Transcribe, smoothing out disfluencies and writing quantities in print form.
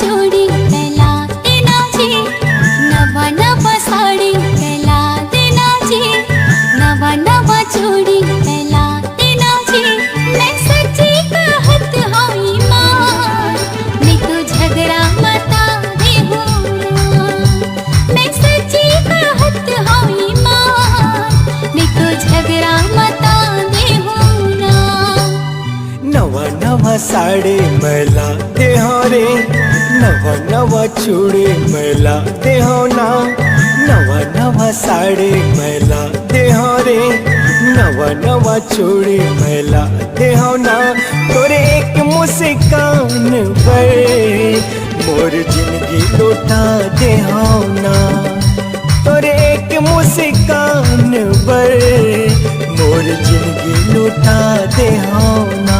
चूड़ी पहला देना जी, नवा नवा साड़ी पहला देना जी, नवा नवा चूड़ी पहला देना जी। मैं सच्ची कहत हाई मां, मैं तो झगड़ा मता देहू ना। मैं सच्ची कहत हाई मां, मैं तो झगड़ा मता देहू ना। नवा नवा साड़ी मैला देहो रे, नवा नवा चूड़ी मैला देहो ना। नवा नवा साड़ी मैला देहो रे, नवा नवा चूड़ी मैला देहो ना। तोरे एक मुस्कान पर मोर जिंदगी लौटा देहो ना। तोरे एक मुस्कान पर मोर जिंदगी लौटा देहो ना।